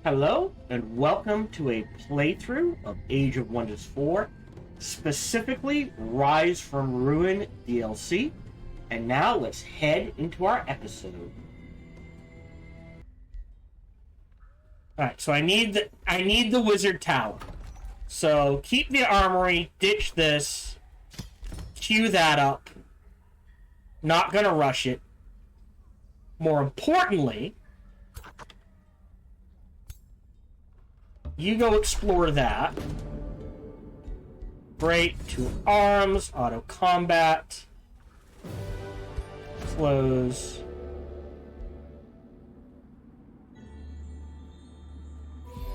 Hello, and welcome to a playthrough of Age of Wonders 4, specifically Rise from Ruin DLC. And now let's head into our episode. Alright, so I need the wizard tower. So keep the armory, ditch this, queue that up. Not gonna rush it. More importantly, you go explore that. Break, 2 arms, auto combat. Close.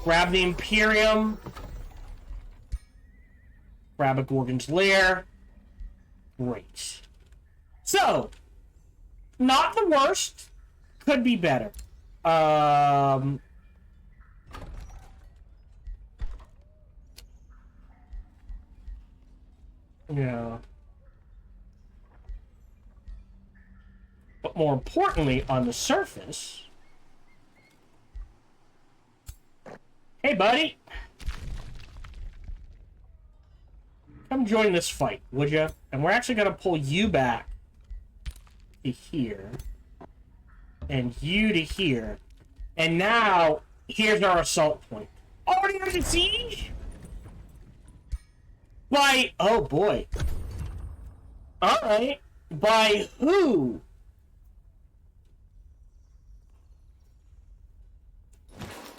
Grab the Imperium. Grab a Gorgon's Lair. Great. So, not the worst. Could be better. Yeah. But more importantly, on the surface... Hey, buddy! Come join this fight, would ya? And we're actually gonna pull you back to here. And you to here. And now, here's our assault point. Already under siege? By... Oh, boy. Alright. By who?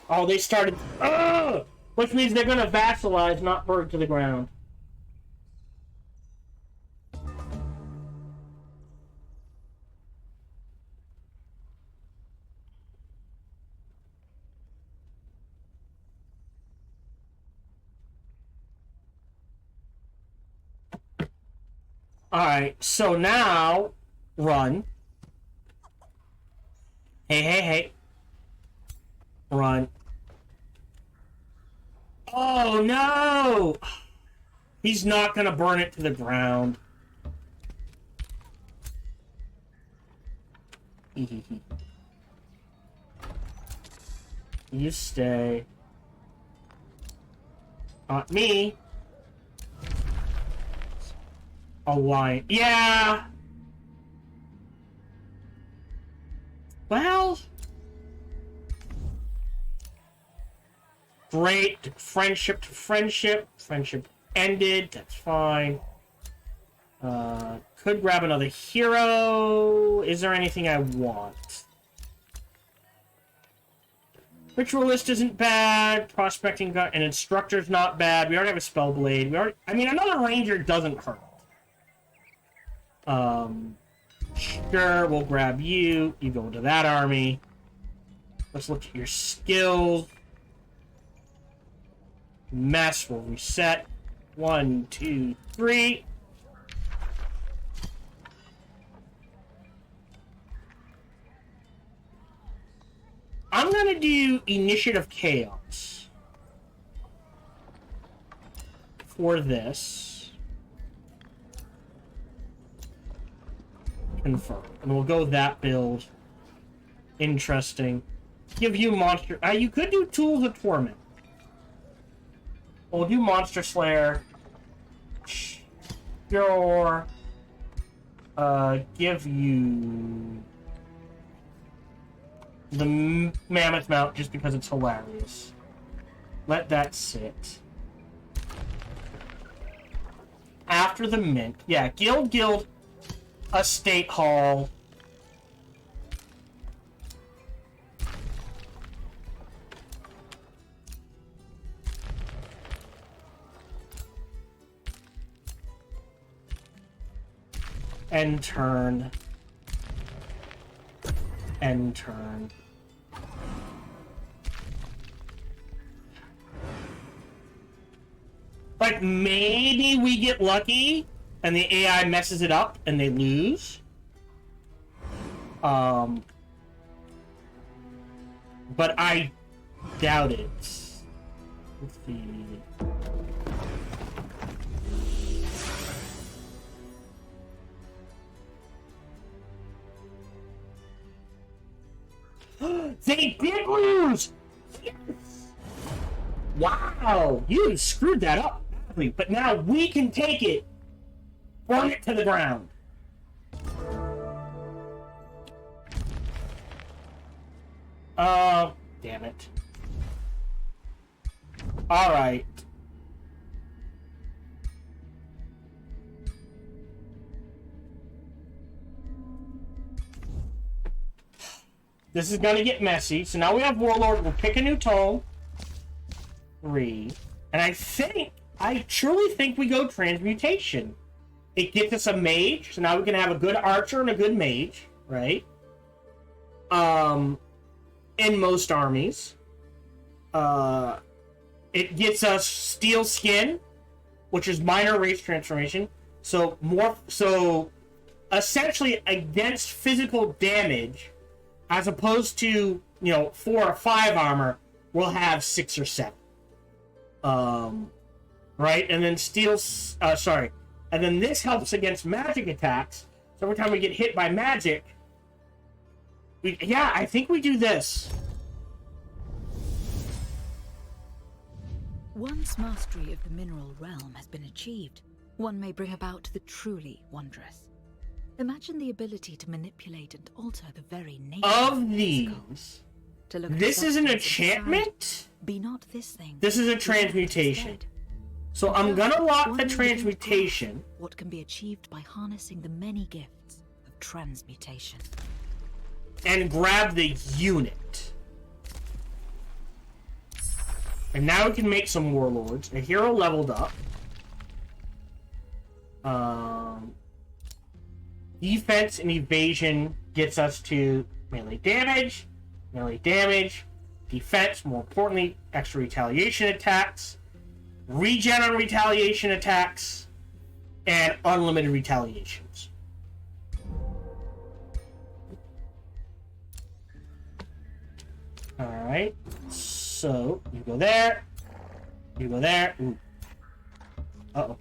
Oh, they started... Ugh! Which means they're gonna vassalize, not burn to the ground. Alright, so now... Run. Hey. Run. Oh, no! He's not gonna burn it to the ground. You stay. Not me. Alliance. Yeah! Well... Great. Friendship to friendship. Friendship ended. That's fine. Could grab another hero. Is there anything I want? Ritualist isn't bad. Prospecting gun and instructor's not bad. We already have a spellblade. I mean, another ranger doesn't hurt. Sure, we'll grab you. You go into that army. Let's look at your skills. Mess will reset. 1, 2, 3. I'm gonna do Initiative Chaos for this. Confirm. And we'll go that build. Interesting. Give you monster... you could do Tools of Torment. We'll do Monster Slayer. Sure. Give you... the Mammoth Mount just because it's hilarious. Let that sit. After the mint. Yeah, Guild, Estate Hall. End turn. End turn. Like, maybe we get lucky and the AI messes it up and they lose. But I doubt it. Let's see. They did lose! Yes! Wow! You screwed that up. But now we can take it, burn it to the ground. Damn it. Alright. This is gonna get messy. So now we have Warlord. We'll pick a new tome. 3. And I truly think we go Transmutation. It gets us a mage. So now we can have a good archer and a good mage. Right? In most armies. It gets us Steel Skin, which is minor race transformation. So essentially against physical damage, as opposed to 4 or 5 armor, we'll have 6 or 7. Right, and then and then this helps against magic attacks. So every time we get hit by magic, I think we do this. Once mastery of the mineral realm has been achieved, one may bring about the truly wondrous. Imagine the ability to manipulate and alter the very nature of these. This is an enchantment? Be not this thing. This is a transmutation. So I'm gonna lock the transmutation. What can be achieved by harnessing the many gifts of transmutation. And grab the unit. And now we can make some warlords. A hero leveled up. Defense and evasion gets us to melee damage, defense, more importantly, extra retaliation attacks, regen on retaliation attacks, and unlimited retaliations. Alright, so you go there, Ooh. Uh-oh.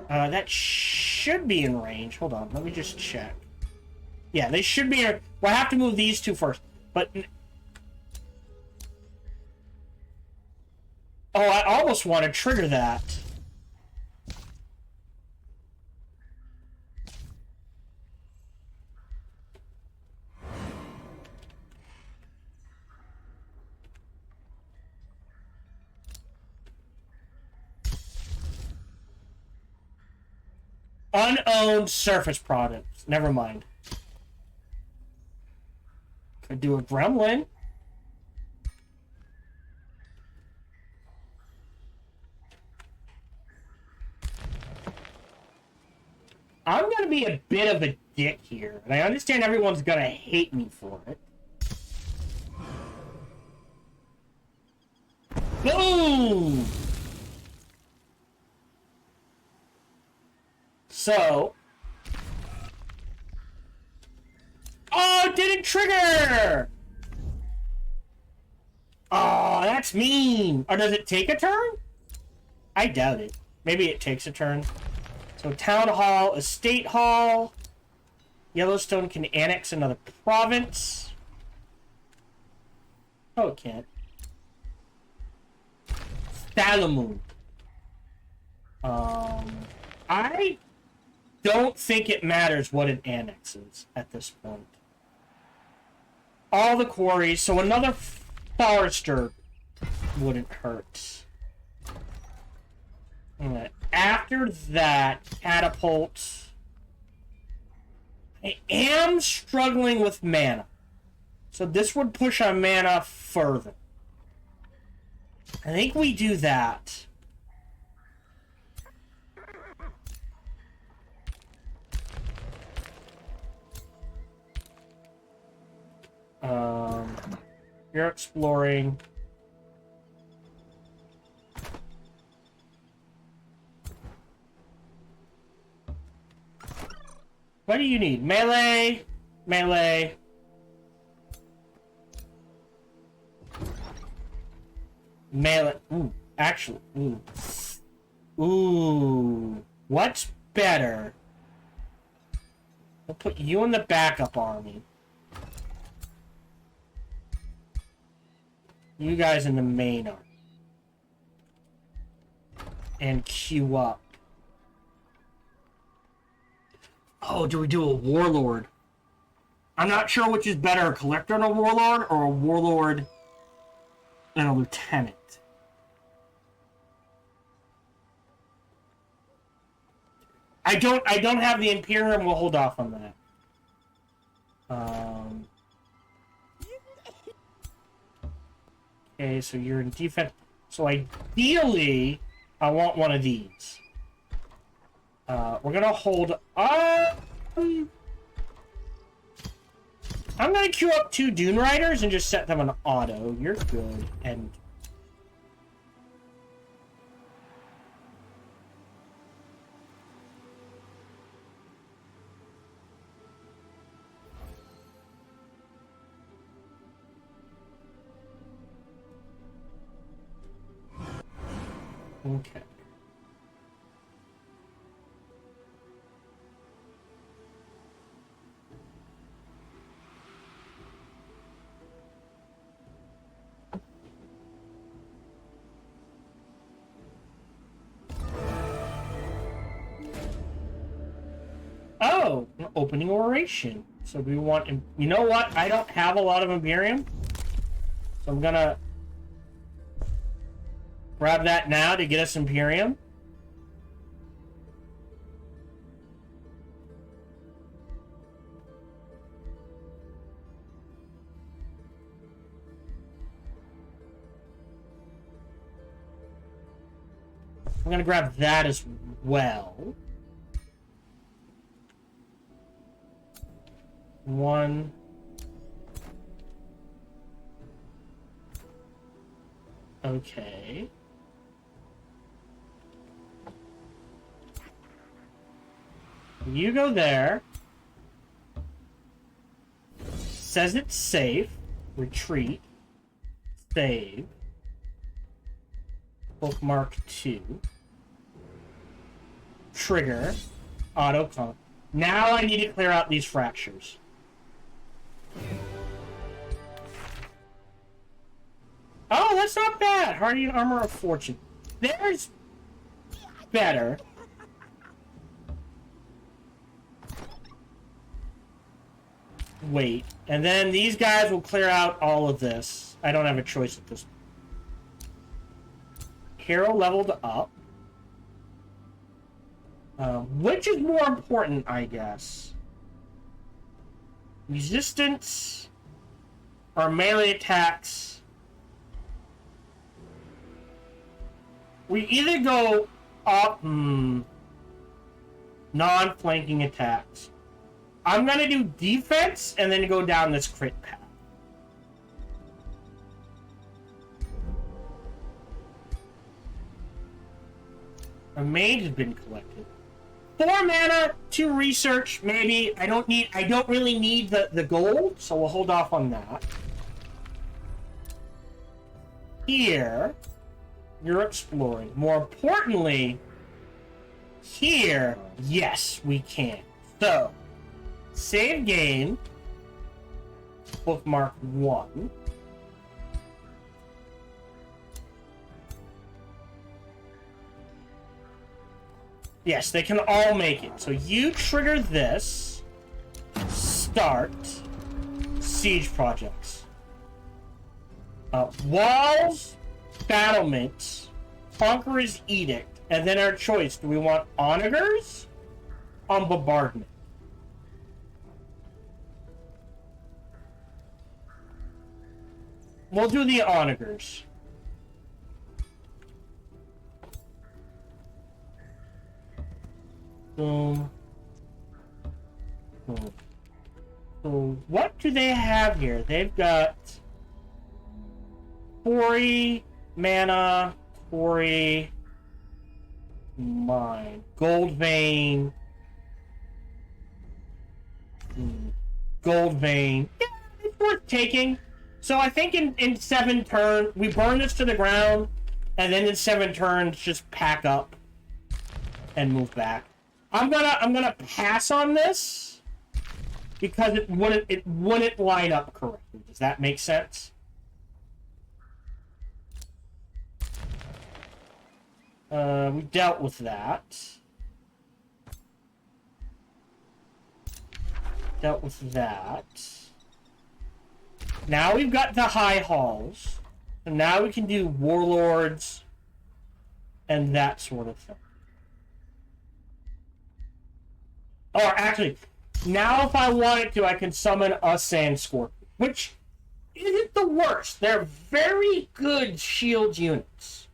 That should be in range. Hold on, let me just check. Yeah, they should be in... Well, I have to move these two first. But... Oh, I almost want to trigger that. Unowned surface products. Never mind. Could do a gremlin. I'm gonna be a bit of a dick here, and I understand everyone's gonna hate me for it. Boom! So... Oh, it didn't trigger! Oh, that's mean! Or does it take a turn? I doubt it. Maybe it takes a turn. So Town Hall, Estate Hall. Yellowstone can annex another province. Oh, it can't. Thalamoon. I don't think it matters what it annexes at this point. All the quarries, so another forester wouldn't hurt. After that, catapult. I am struggling with mana. So this would push our mana further. I think we do that. You're exploring. What do you need? Melee, melee. Melee. Ooh, actually, ooh. Ooh. What's better? We'll put you in the backup army. You guys in the main army. and queue up. Oh, do we do a warlord? I'm not sure which is better, a collector and a warlord, or a warlord and a lieutenant. I don't have the Imperium. We'll hold off on that. Okay, so you're in defense. So ideally, I want one of these. We're gonna hold. I'm gonna queue up 2 Dune Riders and just set them on auto. You're good. And okay. Oh, an opening oration. So we want... You know what? I don't have a lot of Imperium. So I'm gonna grab that now to get us Imperium. I'm gonna grab that as well. 1. Okay. You go there. Says it's safe. Retreat. Save. Bookmark 2. Trigger. Auto comp. Now I need to clear out these fractures. Oh, that's not bad. Hardy Armor of Fortune. There's better. Wait. And then these guys will clear out all of this. I don't have a choice at this point. Hero leveled up. Which is more important, I guess? Resistance or melee attacks? We either go up... non-flanking attacks. I'm gonna do defense and then go down this crit path. A mage has been collected. 4 mana, 2 research, maybe. I don't really need the gold, so we'll hold off on that. Here, you're exploring. More importantly, here, yes, we can. So, save game. Bookmark 1. Yes, they can all make it. So you trigger this. Start. Siege projects. Walls. Battlements. Conqueror's Edict. And then our choice. Do we want onagers? On bombardment. We'll do the onagers. Boom. Boom. So what do they have here? They've got Quarry, mana, Quarry, mine, Gold Vein, Gold Vein. Yeah, it's worth taking. So I think in 7 turns, we burn this to the ground, and then in 7 turns, just pack up and move back. I'm gonna pass on this because it wouldn't line up correctly. Does that make sense? We dealt with that. Dealt with that. Now we've got the high halls. And now we can do warlords and that sort of thing. Or actually, now if I wanted to, I can summon a Sand Scorpion, which isn't the worst. They're very good shield units.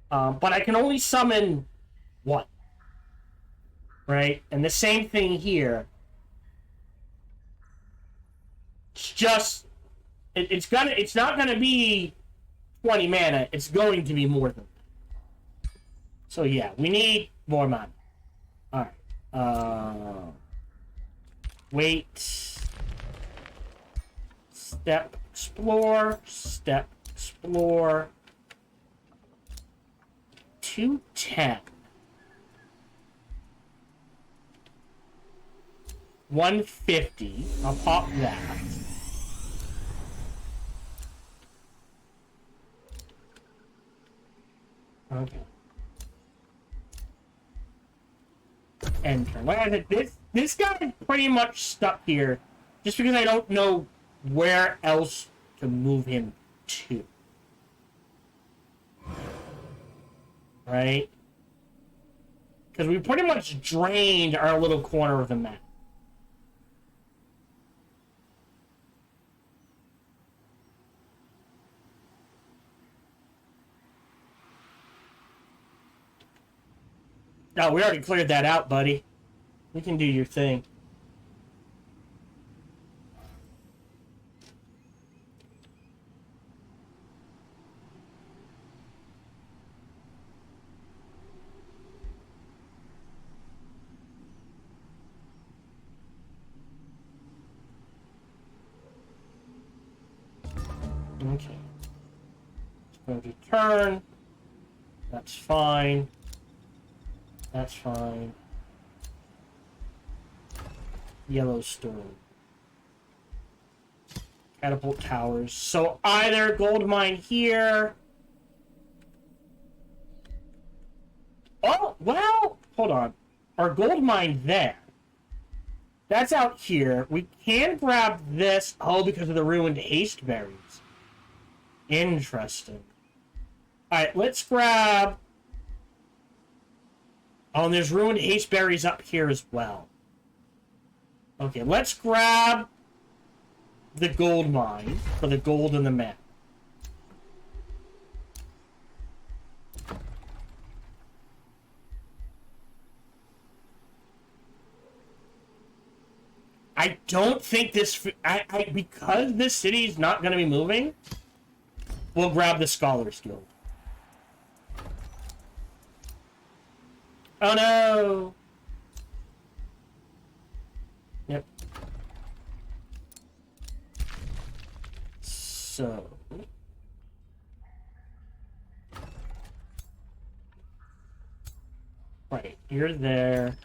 But I can only summon one. Right? And the same thing here. It's just... It's not gonna be 20 mana. It's going to be more than that. So yeah, we need more mana. Alright. Wait. Step, explore. Step, explore. 210. 150. I'll pop that. Okay. Enter. Like I said, this guy is pretty much stuck here just because I don't know where else to move him to. Right? Because we pretty much drained our little corner of the map. No, we already cleared that out, buddy. You can do your thing. Okay. Go to turn. That's fine. That's fine. Yellowstone. Catapult towers. So either gold mine here. Oh, well, hold on. Our gold mine there. That's out here. We can grab this. Oh, because of the ruined haste berries. Interesting. Alright, let's grab... Oh, and there's ruined haste berries up here as well. Okay, let's grab the gold mine for the gold in the map. I don't think this... because this city is not going to be moving, we'll grab the Scholars Guild. Oh no! Yep. So... Right, you're there.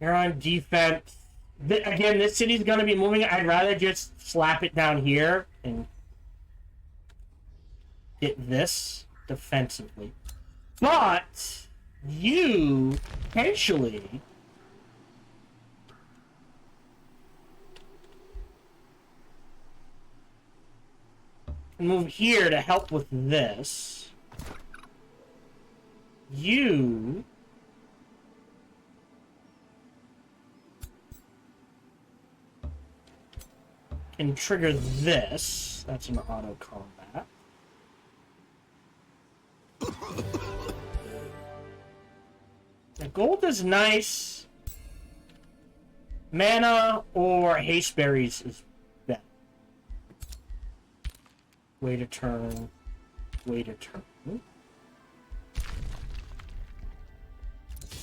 You're on defense. Again, this city's gonna be moving. I'd rather just slap it down here and get this defensively. But you potentially can move here to help with this. You can trigger this. That's an auto combat. The gold is nice. Mana or haste berries is better. Wait a turn. Wait a turn.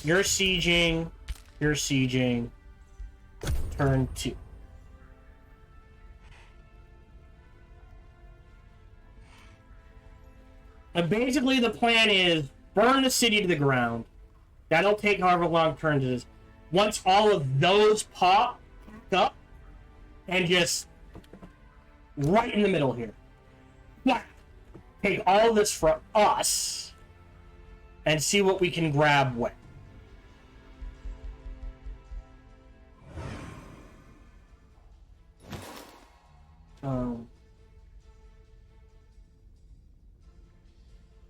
You're sieging. You're sieging. Turn 2. And basically the plan is burn the city to the ground. That'll take however long turns it is. Once all of those pop up, and just right in the middle here. Whack! take all this for us and see what we can grab with.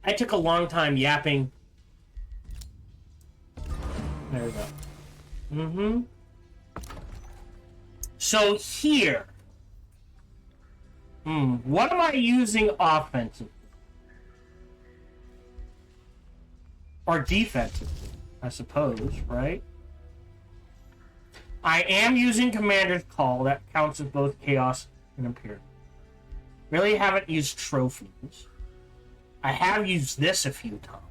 I took a long time yapping. There we go. Mm-hmm. So here. What am I using offensively? Or defensively, I suppose, right? I am using Commander's Call. That counts as both Chaos and Imperial. Really haven't used trophies. I have used this a few times.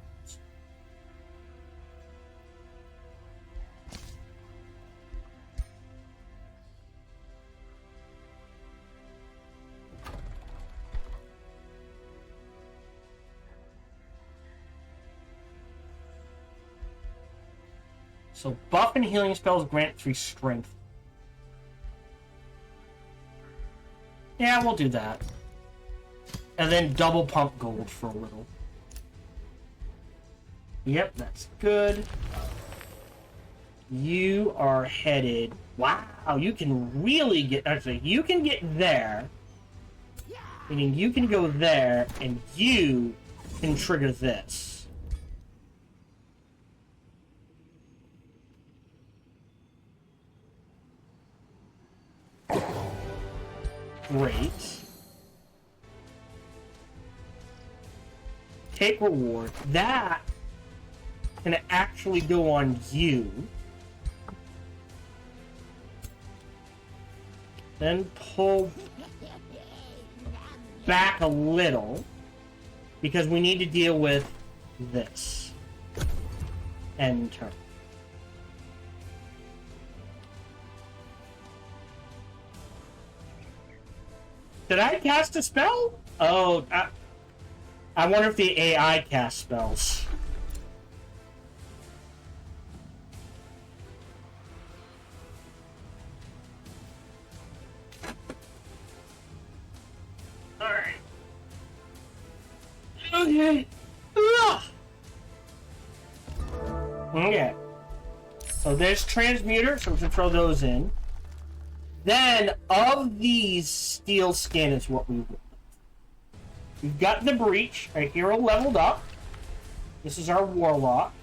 So buff and healing spells grant 3 strength. Yeah, we'll do that. And then double pump gold for a little. Yep, that's good. You are headed... Wow, you can really get... Actually, you can get there. Meaning you can go there, and you can trigger this. Great. Take reward. That can actually go on you. Then pull back a little because we need to deal with this. End turn. Did I cast a spell? Oh, I wonder if the AI cast spells. Alright. Okay. Ugh. Okay. So there's Transmuter, so we can throw those in. Then, of these, Steel Skin is what we want. We've got the Breach. Our hero leveled up. This is our Warlock.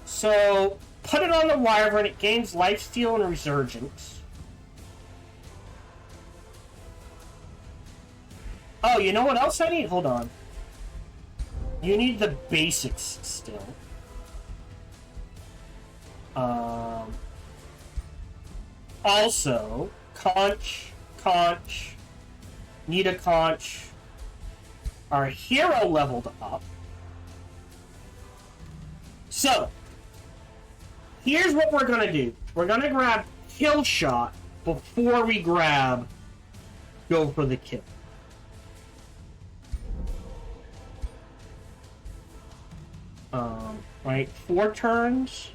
So, put it on the Wyvern. It gains Lifesteal and Resurgence. Oh, you know what else I need? Hold on. You need the basics still. Also, Conch, need a Conch. Our hero leveled up. So, here's what we're gonna do. We're gonna grab Kill Shot before we grab Go for the Kill. Right, 4 turns.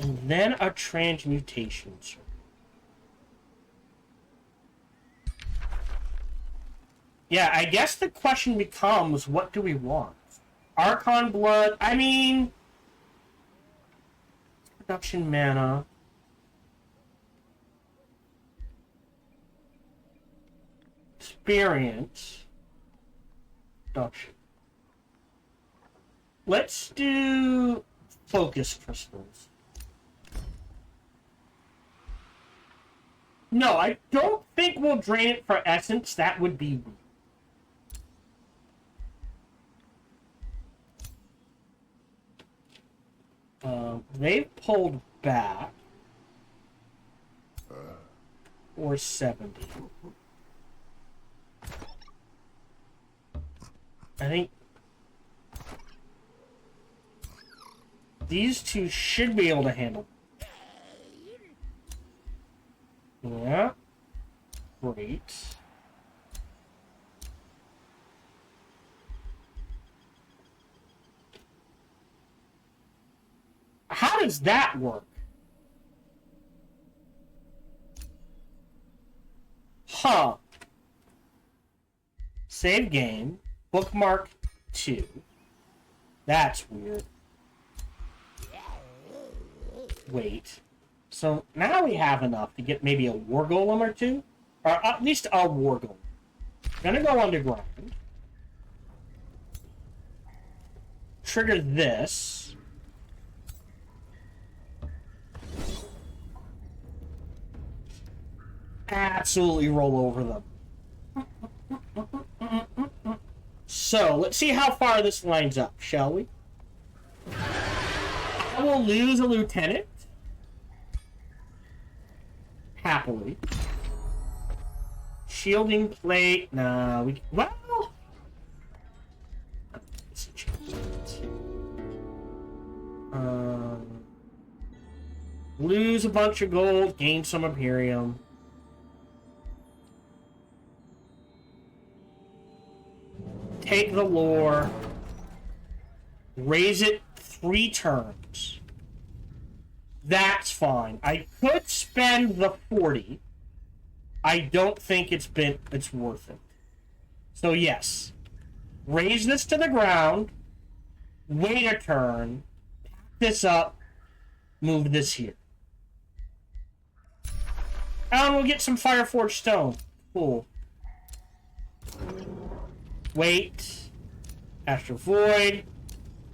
And then a transmutation. Yeah, I guess the question becomes, what do we want? Archon Blood, I mean... Production mana. Experience. Production. Let's do Focus Crystals. No, I don't think we'll drain it for essence. That would be weird. They've pulled back. Or 70. I think these two should be able to handle. Yeah. Great. How does that work? Huh. Save game. Bookmark 2. That's weird. Wait. So now we have enough to get maybe a war golem or two? Or at least a war golem. Gonna go underground. Trigger this. Absolutely roll over them. So, let's see how far this lines up, shall we? I will lose a lieutenant. Happily. Shielding plate. Nah, we. Well. Lose a bunch of gold, gain some Imperium. Take the lore. Raise it 3 turns. That's fine. I could spend the 40. I don't think it's worth it. So yes. Raise this to the ground. Wait a turn. Pack this up. Move this here. And we'll get some Fireforged stone. Cool. Wait. Astral Void.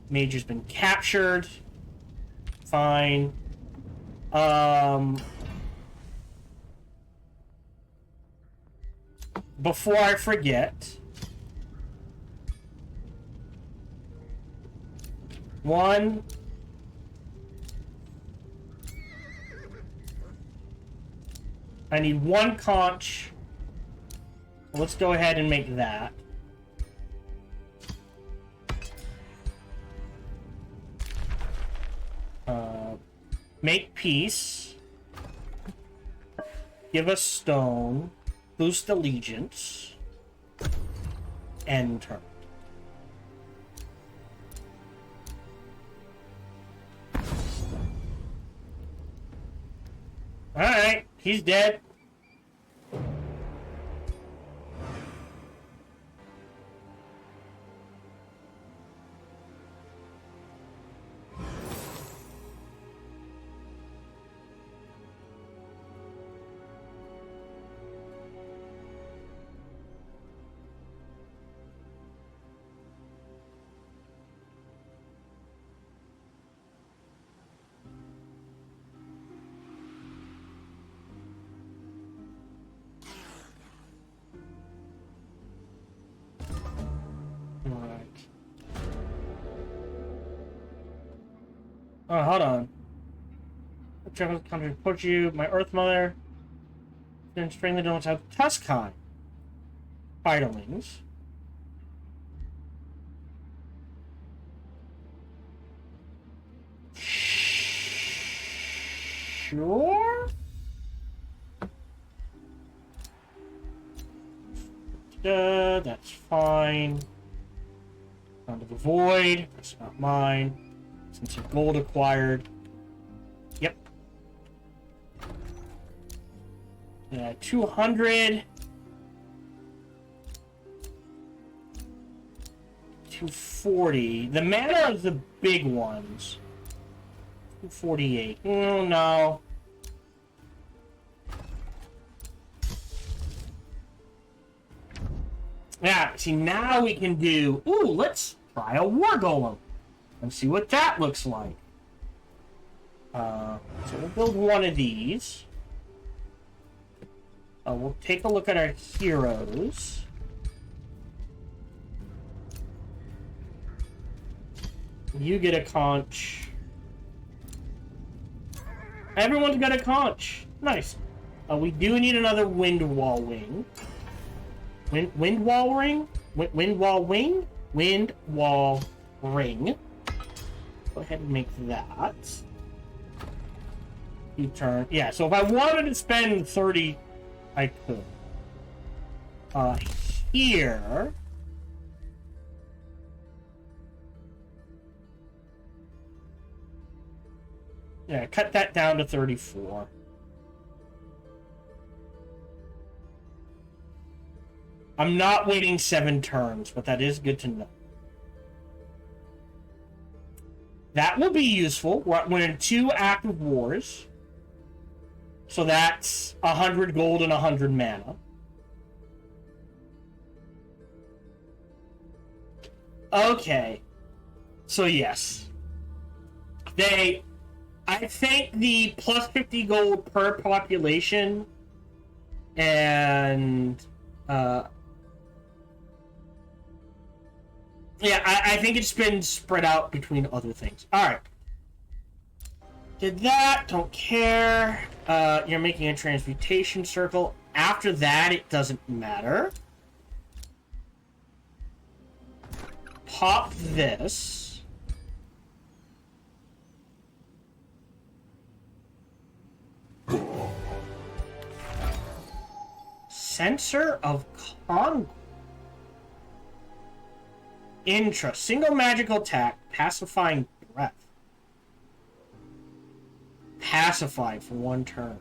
Mage has been captured. Fine. Before I forget. 1. I need 1 conch. Let's go ahead and make that. Make peace. Give us stone. Boost allegiance. End turn. Alright, he's dead. Oh, hold on. Travel country report you, my Earth Mother. Then strangely don't have Tuscan. Fighterlings. Sure? That's fine. Down to the void. That's not mine. Some gold acquired. Yep. 200. 240. The mana are the big ones. 248. Oh, no. Yeah, see, now we can do... Ooh, let's try a War Golem. And see what that looks like. So we'll build one of these. We'll take a look at our heroes. You get a conch. Everyone's got a conch. Nice. We do need another wind wall wing. Wind wall ring? Wind wall wing? Wind wall ring. Go ahead and make that. You turn. Yeah, so if I wanted to spend 30, I could. Here. Yeah, cut that down to 34. I'm not waiting 7 turns, but that is good to know. That will be useful. We're in 2 active wars. So that's 100 gold and 100 mana. Okay. So yes. I think the plus 50 gold per population and yeah, I think it's been spread out between other things. Alright. Did that, don't care. You're making a transmutation circle. After that, it doesn't matter. Pop this. Sensor of Congo. Single magical attack, pacifying breath. Pacify for 1 turn.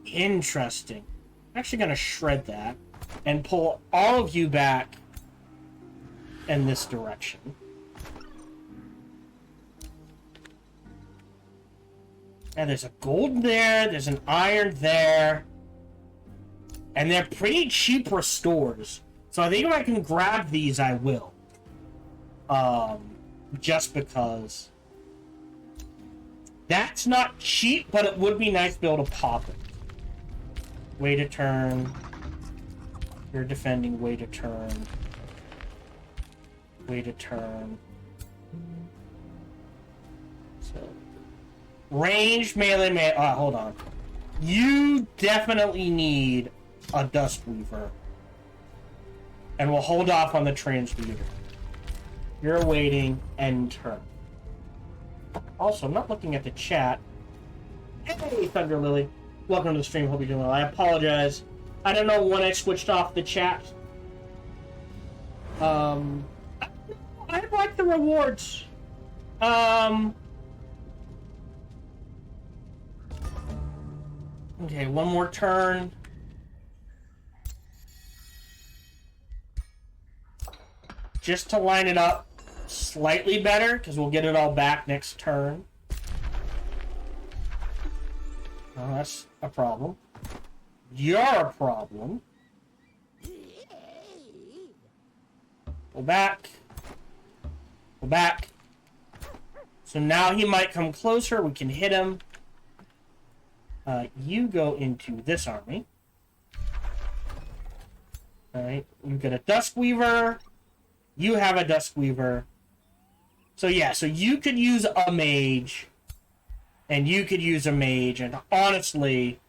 Interesting. I'm actually going to shred that and pull all of you back in this direction. And there's a gold there, there's an iron there. And they're pretty cheap restores. So I think if I can grab these, I will. Just because. That's not cheap, but it would be nice to be able to pop it. Wait a turn. You're defending, wait a turn. Wait a turn. So. Ranged melee. Hold on. You definitely need a Duskweaver. And we'll hold off on the Transmuter. You're waiting, end turn. Also, I'm not looking at the chat. Hey, Thunder Lily. Welcome to the stream. Hope you're doing well. I apologize. I don't know when I switched off the chat. I like the rewards. Okay, one more turn. Just to line it up slightly better, because we'll get it all back next turn. Oh, that's a problem. You're a problem. Go back. Go back. So now he might come closer. We can hit him. You go into this army. Alright, we've got a Duskweaver. You have a Duskweaver. So yeah, so you could use a mage. And you could use a mage. And honestly,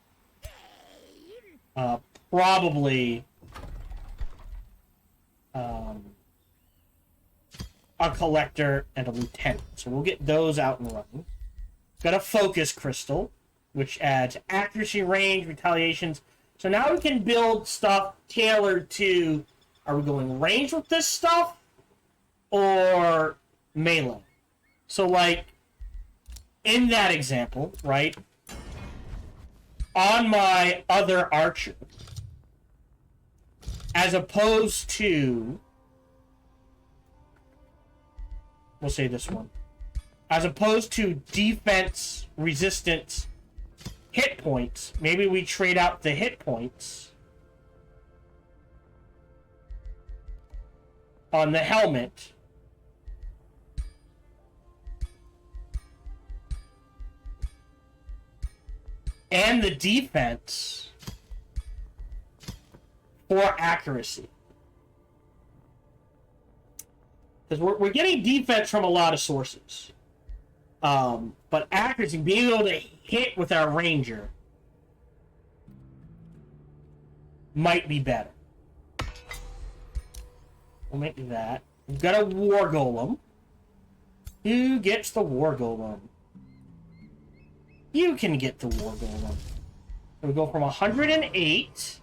probably a collector and a lieutenant. So we'll get those out and running. Got a focus crystal, which adds accuracy, range, retaliations. So now we can build stuff tailored to, are we going range with this stuff or melee? So like, in that example, right, on my other archer, as opposed to, we'll say this one, as opposed to defense, resistance, hit points, maybe we trade out the hit points on the helmet and the defense for accuracy. Because we're getting defense from a lot of sources. But accuracy, being able to hit with our ranger might be better. We'll make that. We've got a war golem. Who gets the war golem? You can get the war golem. So we go from 108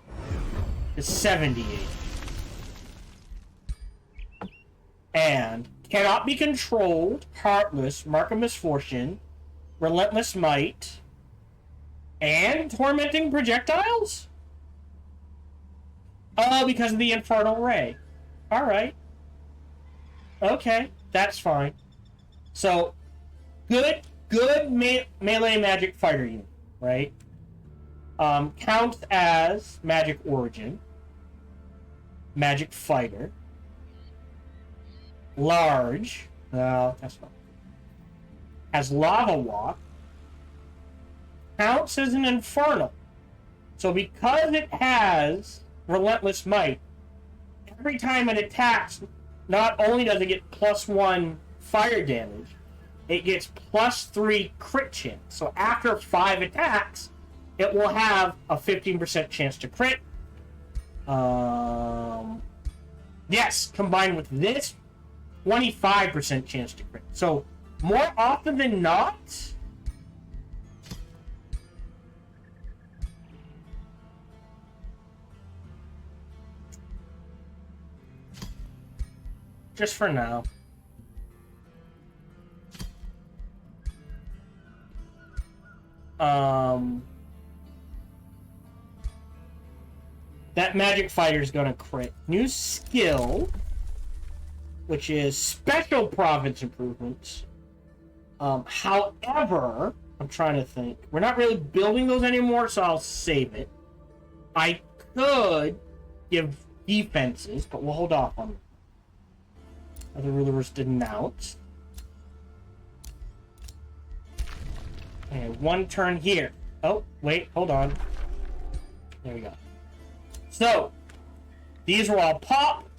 to 78. And cannot be controlled, heartless, mark of misfortune, relentless might, and tormenting projectiles? Oh, because of the Infernal Ray. Alright. Okay, that's fine. So, good melee magic fighter unit, right? Counts as magic origin. Magic fighter. Large. No, that's not. Has lava walk. Counts as an infernal. So because it has relentless might, every time it attacks, not only does it get +1 fire damage, it gets +3 crit chance. So after 5 attacks, it will have a 15% chance to crit. Yes, combined with this, 25% chance to crit. So more often than not, just for now. That magic fighter is gonna crit. New skill, which is special province improvements. However, I'm trying to think. We're not really building those anymore, so I'll save it. I could give defenses, but we'll hold off on them. Other ruler was denounced. And 1 turn here. Oh, wait, hold on. There we go. So, these will all pop.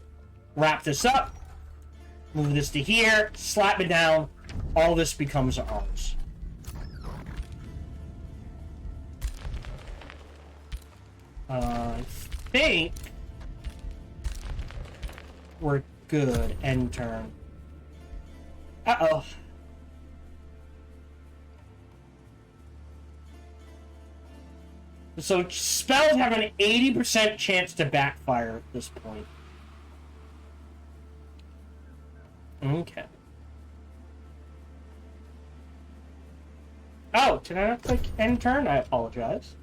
Wrap this up. Move this to here. Slap it down. All this becomes ours. I think we're good. End turn. Uh-oh. So spells have an 80% chance to backfire at this point. Okay. Oh, did I not click end turn? I apologize.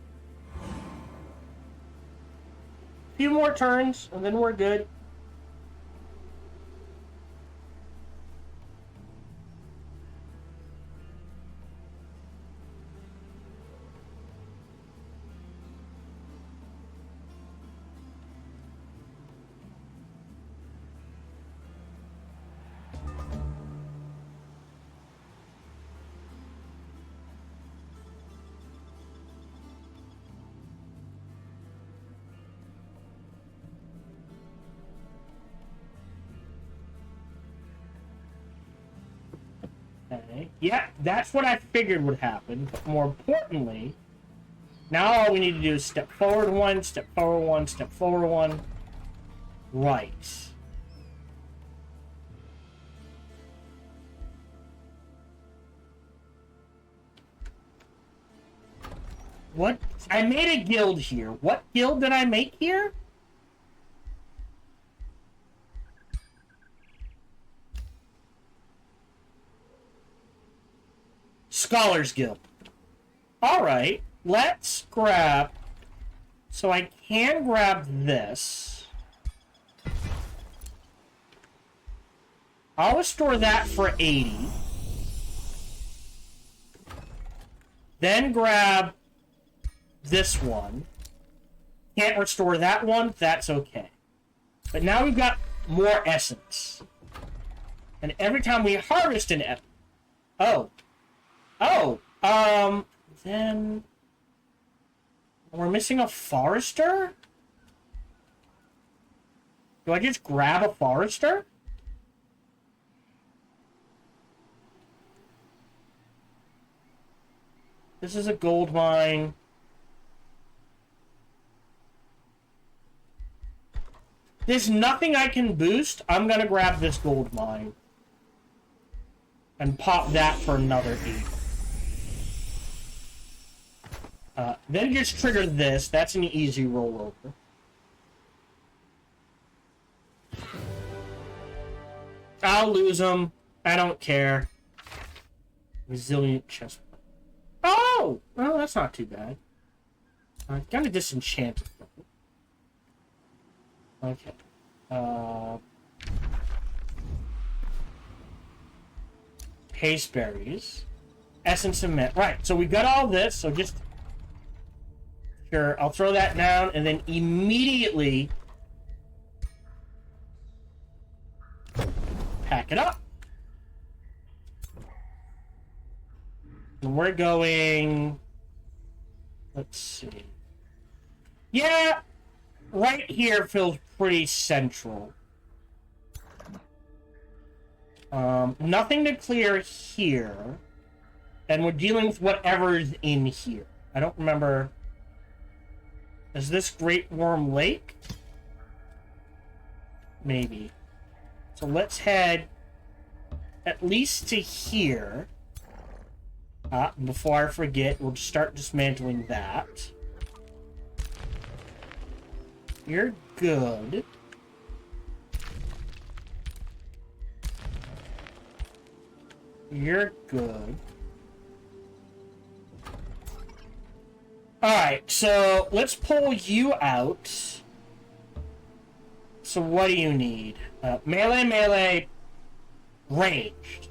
A few more turns, and then we're good. Okay. Yeah, that's what I figured would happen. But more importantly, now all we need to do is step forward 1, step forward 1, step forward 1. Right. What? I made a guild here. What guild did I make here? Scholars Guild. Alright, let's grab... So I can grab this. I'll restore that for 80. Then grab this one. Can't restore that one, that's okay. But now we've got more essence. And every time we harvest an essence... then... We're missing a forester? Do I just grab a forester? This is a gold mine. There's nothing I can boost. I'm gonna grab this gold mine. And pop that for another 8. Then just trigger this. That's an easy rollover. I'll lose them. I don't care. Resilient chest. Oh! Well, that's not too bad. Kind of disenchanted. Okay. Paste berries. Essence of mint. Right, so we got all this, so just... Sure, I'll throw that down, and then immediately... pack it up. And we're going... Let's see. Yeah, right here feels pretty central. Nothing to clear here. And we're dealing with whatever's in here. I don't remember... Is this Great Worm Lake? Maybe. So let's head at least to here. Before I forget, we'll just start dismantling that. You're good. You're good. Alright, so let's pull you out. So what do you need? Melee, ranged.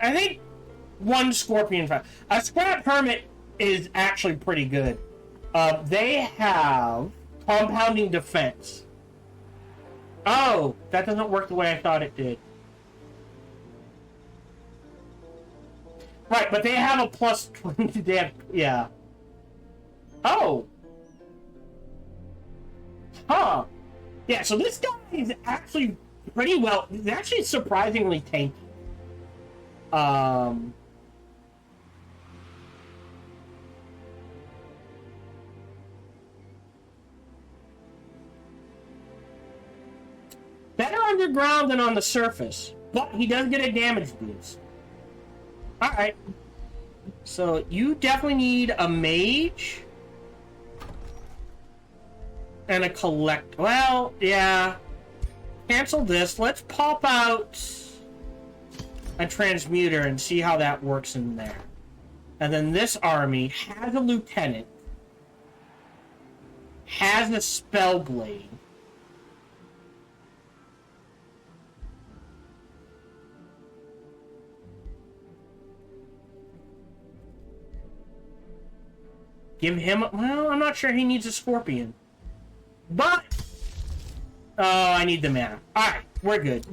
I think one scorpion fight. A scrap hermit is actually pretty good. They have compounding defense. Oh, that doesn't work the way I thought it did. Right, but they have a plus 20. They have, yeah. Oh. Huh. Yeah, so this guy is actually pretty well. He's actually surprisingly tanky. Better underground than on the surface, but he does get a damage boost. Alright. So, you definitely need a mage. And a collect. Well, yeah. Cancel this. Let's pop out a transmuter and see how that works in there. And then this army has a lieutenant. Has a spell blade. Give him... Well, I'm not sure he needs a scorpion. But... Oh, I need the mana. Alright, we're good.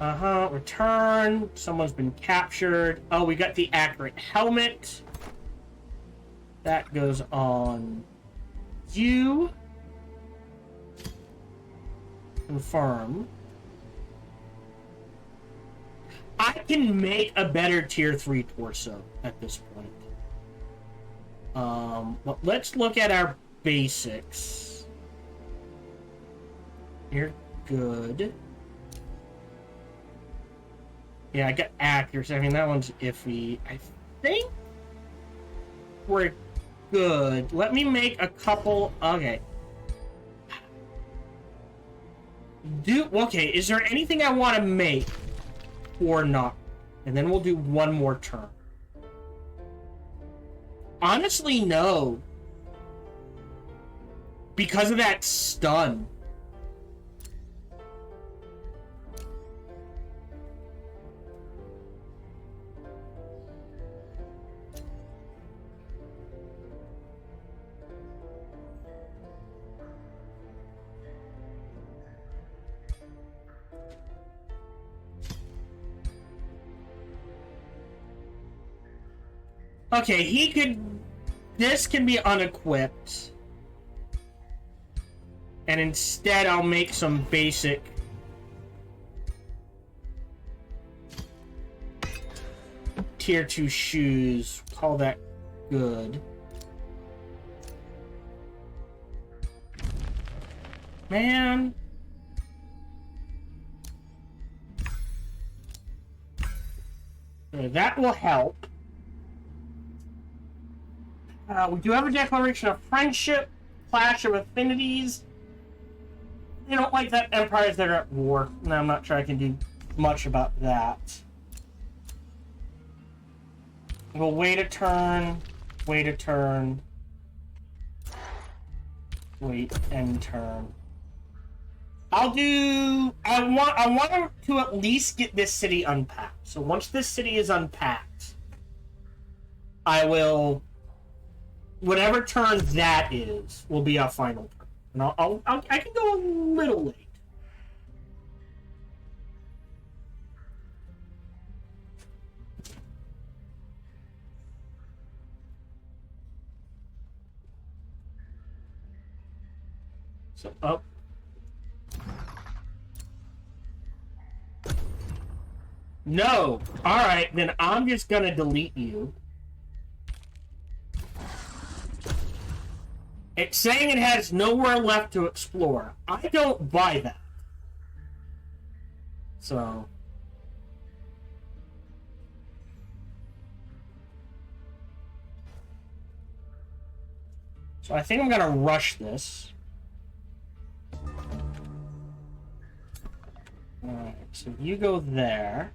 Return. Someone's been captured. Oh, we got the accurate helmet. That goes on you. Confirm. I can make a better tier 3 torso at this point. But let's look at our basics. You're good. Yeah, I got accuracy. I mean, that one's iffy. I think we're good. Let me make a couple... Okay. Okay, is there anything I want to make or not? And then we'll do one more turn. Honestly, no. Because of that stun. Okay, he could... This can be unequipped. And instead I'll make some basic... Tier 2 shoes. Call that good. Man... That will help. We do have a declaration of friendship, clash of affinities. They don't like that empires that are at war. No, I'm not sure I can do much about that. We'll wait a turn, wait a turn. Wait, end turn. I'll do... I want to at least get this city unpacked. So once this city is unpacked, I will... Whatever turn that is, will be our final turn. And I can go a little late. So, up. No! Alright, then I'm just gonna delete you. It's saying it has nowhere left to explore. I don't buy that. So... So I think I'm gonna rush this. Alright, so you go there.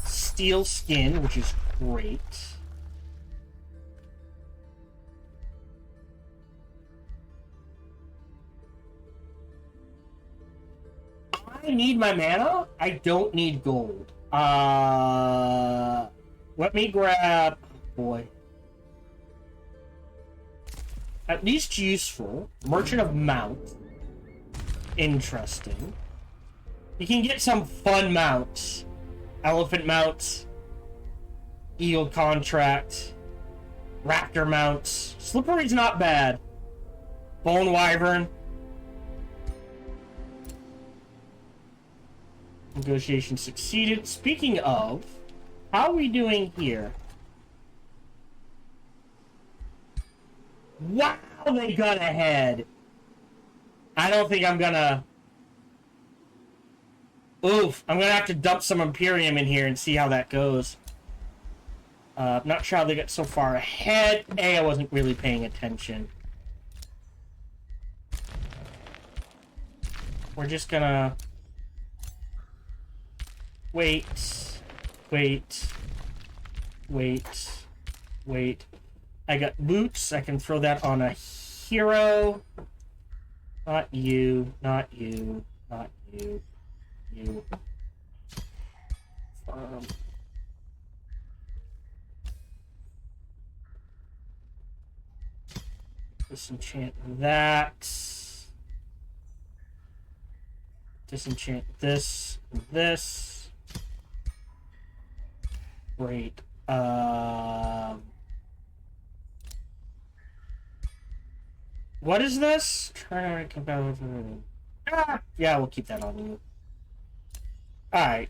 Steel skin, which is great. I need my mana. I don't need gold. Let me grab... Boy. At least useful. Merchant of Mount. Interesting. You can get some fun mounts. Elephant mounts. Eagle contract. Raptor mounts. Slippery's not bad. Bone Wyvern. Negotiation succeeded. Speaking of, how are we doing here? Wow, they got ahead. I don't think I'm gonna... Oof, I'm gonna have to dump some Imperium in here and see how that goes. Not sure how they got so far ahead. I wasn't really paying attention. We're just gonna... Wait. I got boots. I can throw that on a hero. Not you. Not you. Not you. You. Disenchant that. Disenchant this. This. Great. What is this? Try to compare. Yeah, we'll keep that on you. Alright,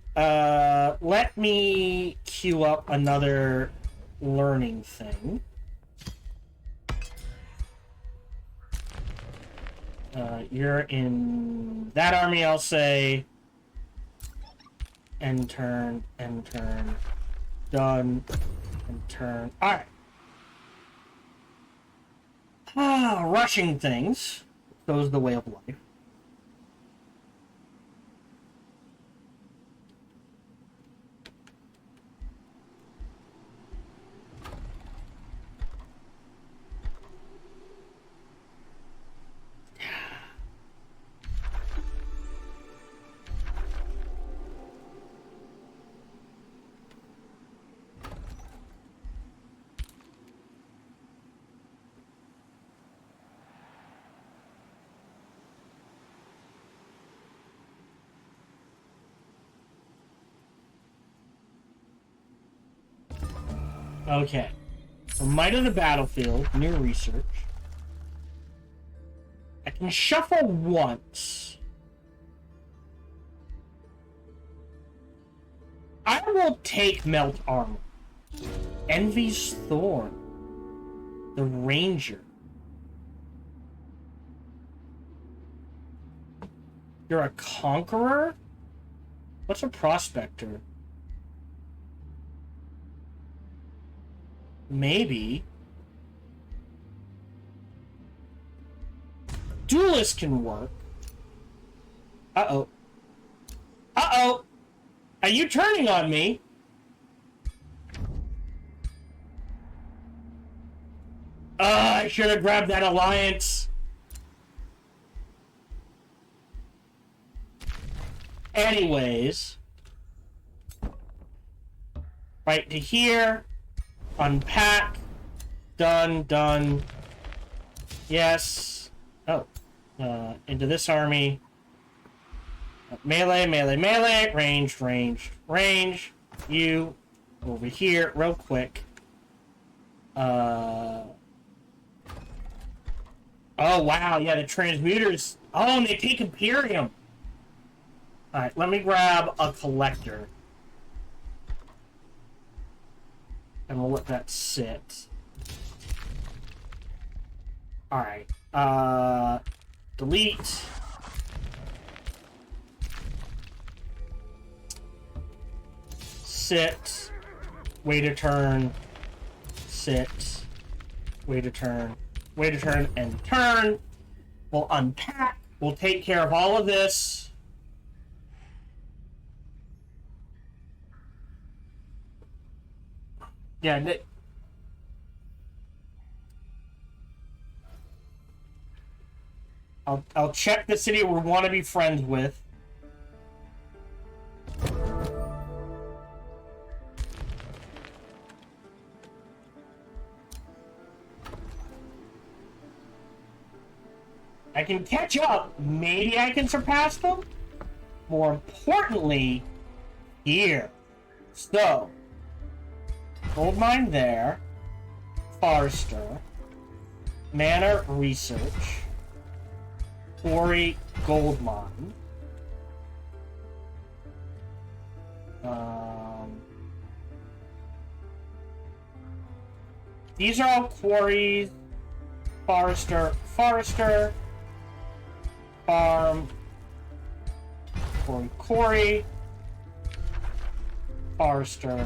let me queue up another learning thing. You're in that army, I'll say. End turn, done, and turn. Alright. Rushing things goes the way of life. Okay. So Might of the Battlefield, new research. I can shuffle once. I will take Melt Armor. Envy's Thorn. The Ranger. You're a Conqueror? What's a Prospector? Maybe. Duelist can work. Uh-oh. Uh-oh! Are you turning on me? I should have grabbed that alliance. Anyways, right to here, unpack, done. Yes. Oh, into this army. Melee, range. You over here, real quick. Oh wow, yeah, the transmuters. Oh, and they take Imperium. Alright, let me grab a collector. And we'll let that sit. Alright. Delete. Sit. Wait a turn. Sit. Wait a turn. Wait a turn and turn. We'll unpack. We'll take care of all of this. Yeah. I'll check the city we want to be friends with. I can catch up. Maybe I can surpass them. More importantly, here. So, gold mine there. Forester. Manor research. Quarry gold mine. These are all quarries. Forester. Farm. Quarry. Forester.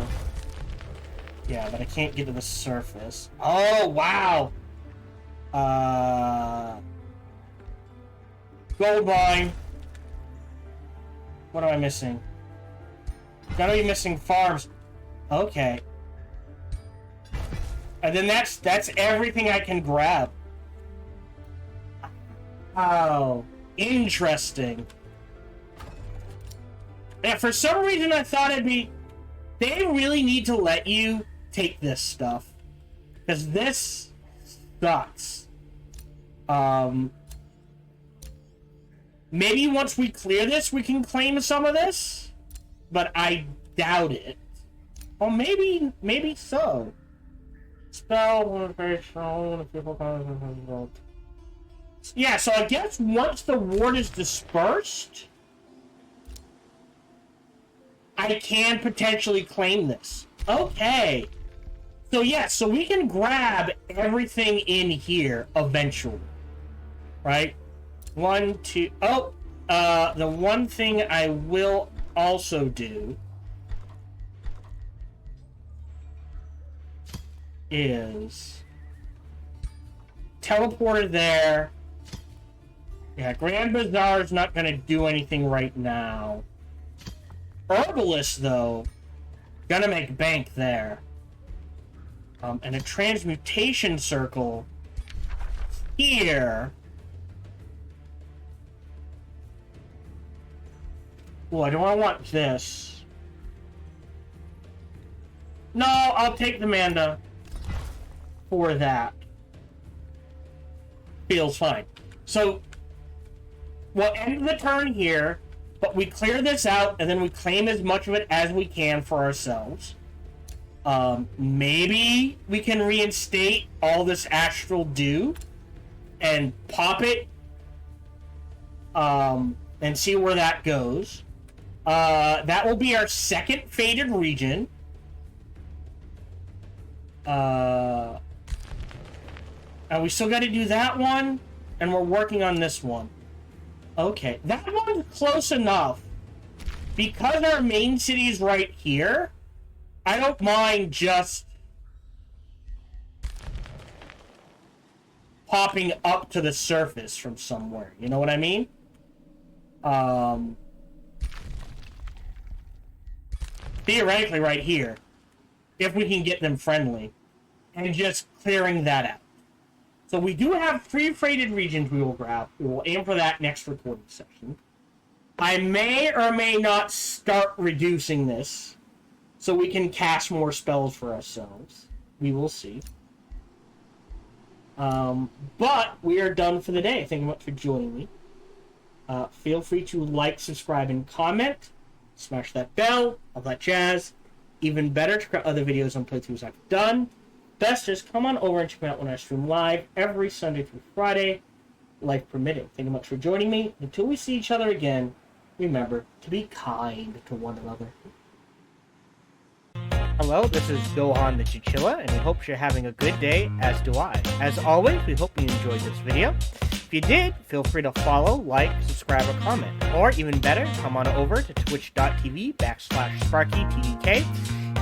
Yeah, but I can't get to the surface. Oh, wow! Gold mine. What am I missing? Gotta be missing farms. Okay. And then that's everything I can grab. Oh, interesting. Yeah, for some reason I thought it'd be... They really need to let you take this stuff. Because this sucks. Maybe once we clear this, we can claim some of this? But I doubt it. Well, maybe so. Spell, very strong, people. Yeah, so I guess once the ward is dispersed, I can potentially claim this. Okay. So yeah, so we can grab everything in here eventually. Right? 1, 2... Oh! The one thing I will also do is teleporter there. Yeah, Grand Bazaar is not going to do anything right now. Herbalist, though, gonna make bank there. And a transmutation circle here. Well, I don't want this. No, I'll take the Manda for that. Feels fine. So, we'll end the turn here, but we clear this out, and then we claim as much of it as we can for ourselves. Maybe we can reinstate all this Astral Dew and pop it, and see where that goes. That will be our second Faded region. And we still got to do that one, and we're working on this one. Okay, that one's close enough. Because our main city is right here, I don't mind just popping up to the surface from somewhere. You know what I mean? Theoretically right here, if we can get them friendly, and just clearing that out. So we do have 3 faded regions we will grab. We will aim for that next recording session. I may or may not start reducing this so we can cast more spells for ourselves. We will see. But we are done for the day. Thank you much for joining me. Feel free to like, subscribe, and comment. Smash that bell, all that jazz. Even better, check out other videos on playthroughs I've done. Best just come on over and check me out when I stream live every Sunday through Friday, life permitting. Thank you much for joining me. Until we see each other again, remember to be kind to one another. Hello, this is Gohan the Chinchilla, and we hope you're having a good day, as do I. As always, we hope you enjoyed this video. If you did, feel free to follow, like, subscribe, or comment. Or even better, come on over to twitch.tv/SparkyTDK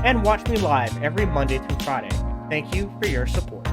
and watch me live every Monday through Friday. Thank you for your support.